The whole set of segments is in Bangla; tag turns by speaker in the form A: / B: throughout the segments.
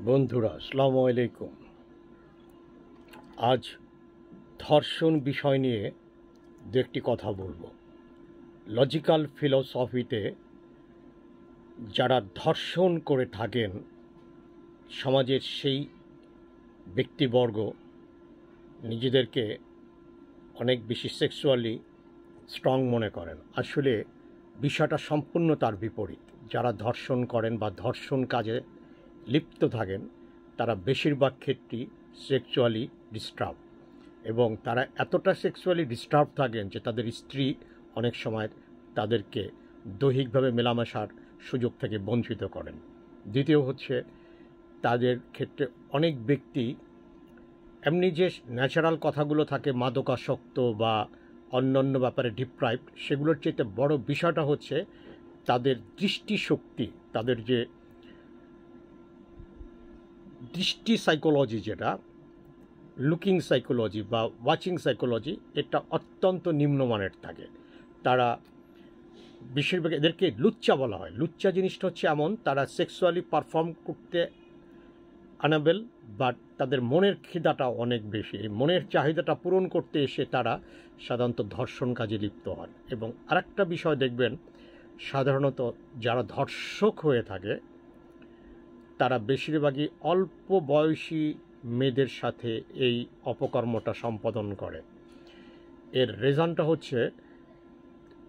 A: বন্ধুরা, আসসালামু আলাইকুম। আজ ধর্ষণ বিষয় নিয়ে দু একটি কথা বলবো। লজিক্যাল ফিলসফিতে যারা ধর্ষণ করে থাকেন সমাজের সেই ব্যক্তিবর্গ নিজেদেরকে অনেক বেশি সেক্সুয়ালি স্ট্রং মনে করেন। আসলে বিষয়টা সম্পূর্ণ তার বিপরীত। যারা ধর্ষণ করেন বা ধর্ষণ কাজে লিপ্ত থাকেন তারা বেশিরভাগ ক্ষেত্রেই সেক্সুয়ালি ডিস্টার্ব, এবং তারা এতটা সেক্সুয়ালি ডিস্টার্ব থাকেন যে তাদের স্ত্রী অনেক সময় তাদেরকে দৈহিকভাবে মেলামেশার সুযোগ থেকে বঞ্চিত করেন। দ্বিতীয় হচ্ছে, তাদের ক্ষেত্রে অনেক ব্যক্তি এমনি যে ন্যাচারাল কথাগুলো থাকে মাদকাসক্ত বা অন্যান্য ব্যাপারে ডিপ্রাইভড, সেগুলোর চাইতে বড় বিষয়টা হচ্ছে তাদের দৃষ্টিশক্তি, তাদের যে দৃষ্টি সাইকোলজি, যেটা লুকিং সাইকোলজি বা ওয়াচিং সাইকোলজি, এটা অত্যন্ত নিম্নমানের থাকে। তারা বেশিরভাগ এদেরকে লুচ্চা বলা হয়। লুচ্চা জিনিসটা হচ্ছে এমন, তারা সেক্সুয়ালি পারফর্ম করতে আনাবেল, বাট তাদের মনের খিদাটা অনেক বেশি। এই মনের চাহিদাটা পূরণ করতে এসে তারা সাধারণত ধর্ষণ কাজে লিপ্ত হন। এবং আরেকটা বিষয় দেখবেন, সাধারণত যারা ধর্ষক হয়ে থাকে তারা বেশিরভাগই অল্প বয়সী মেয়েদের সাথে এই অপকর্মটা সম্পাদন করে। এর রিজনটা হচ্ছে,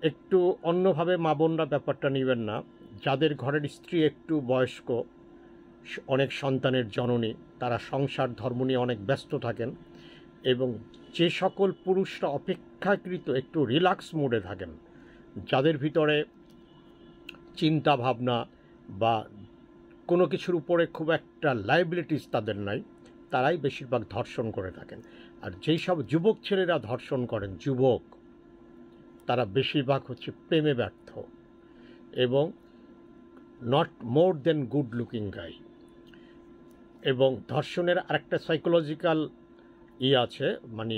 A: একটু অন্যভাবে মা বোনরা ব্যাপারটা নেবেন না। যাদের ঘরের স্ত্রী একটু বয়স্ক, অনেক সন্তানের জননী, তারা সংসার ধর্ম নিয়ে অনেক ব্যস্ত থাকেন, এবং যে সকল পুরুষরা অপেক্ষাকৃত একটু রিল্যাক্স মোডে থাকেন, যাদের ভিতরে চিন্তা ভাবনা বা কোনো কিছুর উপরে খুব একটা লাইবিলিটিস তাদের নাই, তারাই বেশিরভাগ ধর্ষণ করে থাকেন। আর যেই সব যুবক ছেলেরা ধর্ষণ করেন, যুবক, তারা বেশিরভাগ হচ্ছে প্রেমে ব্যর্থ এবং not more than good looking guy. এবং ধর্ষণের আরেকটা সাইকোলজিক্যাল আছে, মানে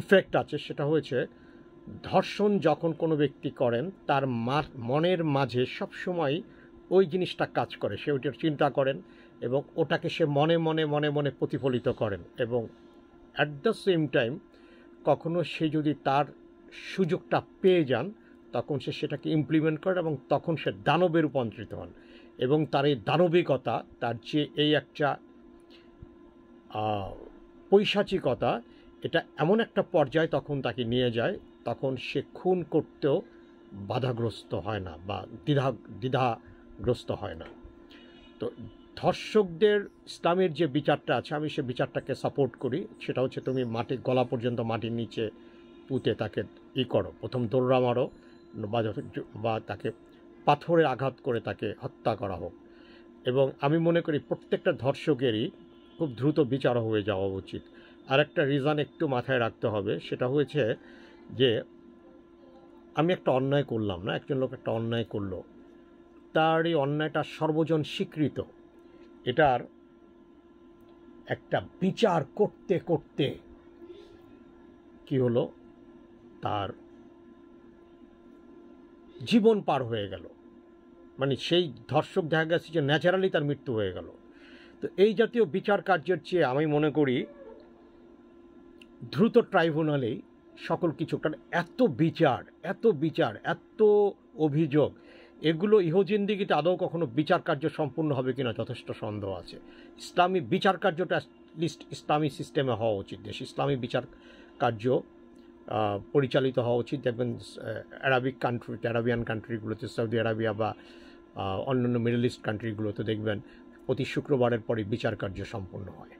A: ইফেক্ট আছে, সেটা হয়েছে ধর্ষণ যখন কোনো ব্যক্তি করেন তার মনের মাঝে সবসময় ওই জিনিসটা কাজ করে, সে ওইটার চিন্তা করেন এবং ওটাকে সে মনে মনে মনে মনে প্রতিফলিত করেন। এবং অ্যাট দ্য সেম টাইম কখনো সে যদি তার সুযোগটা পেয়ে যান তখন সে সেটাকে ইমপ্লিমেন্ট করেন, এবং তখন সে দানবে রূপান্তরিত হন। এবং তার এই দানবিকতা, তার যে এই একটা পৈশাচিকতা, এটা এমন একটা পর্যায়ে তখন তাকে নিয়ে যায়, তখন সে খুন করতেও বাধাগ্রস্ত হয় না বা দ্বিধাগ্রস্ত হয় না। তো ধর্ষকদের ইসলামের যে বিচারটা আছে, আমি সে বিচারটাকে সাপোর্ট করি। সেটা হচ্ছে, তুমি মাটি গলা পর্যন্ত মাটির নিচে পুঁতে তাকে করো, প্রথম দৌড়া মারো বা তাকে পাথরে আঘাত করে তাকে হত্যা করা হোক। এবং আমি মনে করি প্রত্যেকটা ধর্ষকেরই খুব দ্রুত বিচার হয়ে যাওয়া উচিত। আর একটা রিজন একটু মাথায় রাখতে হবে, সেটা হয়েছে যে আমি একটা অন্যায় করলাম না, একজন লোক একটা অন্যায় করলো, তার এই অন্যায়টা সর্বজন স্বীকৃত, এটার একটা বিচার করতে করতে কি হলো, তার জীবন পার হয়ে গেল। মানে সেই ধর্ষক দেখা গেছে যে ন্যাচারালি তার মৃত্যু হয়ে গেল। তো এই জাতীয় বিচার কার্যের চেয়ে আমি মনে করি দ্রুত ট্রাইব্যুনালেই সকল কিছু, কারণ এত বিচার এত অভিযোগ, এগুলো ইহজিন্দিগিতে আদৌ কখনো বিচার কার্য সম্পূর্ণ হবে কিনা যথেষ্ট সন্দেহ আছে। ইসলামী বিচার কার্যটা অ্যাটলিস্ট ইসলামী সিস্টেমে হওয়া উচিত, দেশ ইসলামী বিচার কার্য পরিচালিত হওয়া উচিত। দেখবেন অ্যারাবিয়ান কান্ট্রিগুলোতে, সৌদি আরবিয়া বা অন্যান্য মিডল ইস্ট কান্ট্রিগুলোতে দেখবেন প্রতি শুক্রবারের পরে বিচার কার্য সম্পন্ন হয়।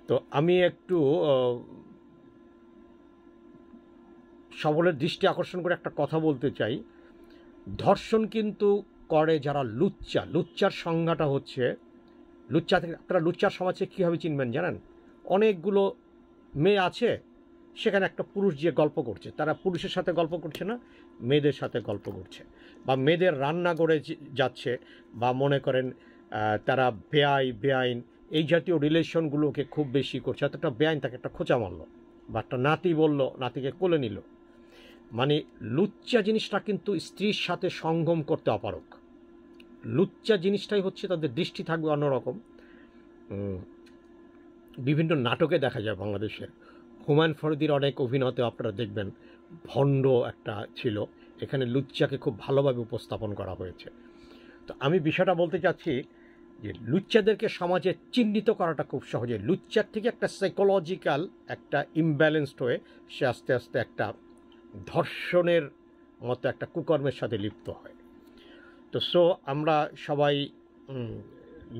A: তো আমি একটু সকলের দৃষ্টি আকর্ষণ করে একটা কথা বলতে চাই। ধর্ষণ কিন্তু করে যারা লুচ্চার সংজ্ঞাটা হচ্ছে, লুচ্চা থেকে আপনারা লুচ্চার সমাজে কীভাবে চিনবেন জানেন? অনেকগুলো মেয়ে আছে, সেখানে একটা পুরুষ যে গল্প করছে, তারা পুরুষের সাথে গল্প করছে না, মেয়েদের সাথে গল্প করছে, বা মেয়েদের রান্না করে যাচ্ছে, বা মনে করেন তারা বেআইন এই জাতীয় রিলেশনগুলোকে খুব বেশি করছে। এতটা বেআইন, তাকে একটা খোঁচা মারলো বা একটা নাতি বলল, নাতিকে কোলে নিল। মানে লুচ্চা জিনিসটা কিন্তু স্ত্রীর সাথে সঙ্গম করতে অপারক। লুচ্চা জিনিসটাই হচ্ছে তাদের দৃষ্টি থাকবে অন্যরকম। বিভিন্ন নাটকে দেখা যায় বাংলাদেশের, হুমায়ুন ফরিদির অনেক অভিনয়তে আপনারা দেখবেন ভণ্ড একটা ছিল, এখানে লুচ্চাকে খুব ভালোভাবে উপস্থাপন করা হয়েছে। তো আমি বিষয়টা বলতে চাচ্ছি যে লুচ্চাদেরকে সমাজে চিহ্নিত করাটা খুব সহজে, লুচ্চার থেকে একটা সাইকোলজিক্যাল একটা ইমব্যালেন্সড হয়ে সে আস্তে আস্তে একটা ধর্ষণের মতো একটা কুকর্মের সাথে লিপ্ত হয়। তো আমরা সবাই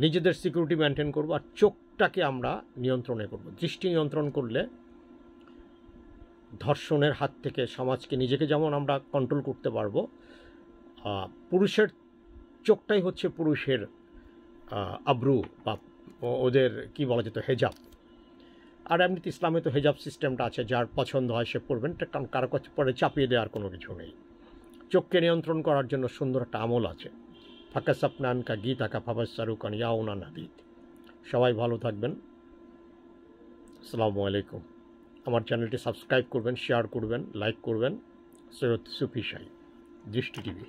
A: নিজেদের সিকিউরিটি মেনটেন করবো, আর চোখটাকে আমরা নিয়ন্ত্রণে করব। দৃষ্টি নিয়ন্ত্রণ করলে ধর্ষণের হাত থেকে সমাজকে, নিজেকে যেমন আমরা কন্ট্রোল করতে পারবো। পুরুষের চোখটাই হচ্ছে পুরুষের আব্রু বা ওদের কি বলা যেত হেজাব। আর এমনিতে ইসলামে তো হেজাব সিস্টেমটা আছে, যার পছন্দ হয় সে পড়বেন, কারণ কারো কাছে পরে চাপিয়ে দেওয়ার কোনো কিছু নেই। চোখকে নিয়ন্ত্রণ করার জন্য সুন্দর একটা আমল আছে, ফাঁকা সাপনান কা গীত আঁকা ফাফাস সারুকান ইয়াউনা নাদিদ। সবাই ভালো থাকবেন, আসসালামু আলাইকুম। আমার চ্যানেলটি সাবস্ক্রাইব করবেন, শেয়ার করবেন, লাইক করবেন। সৈয়দ সুফি শাহী, দৃষ্টি টিভি।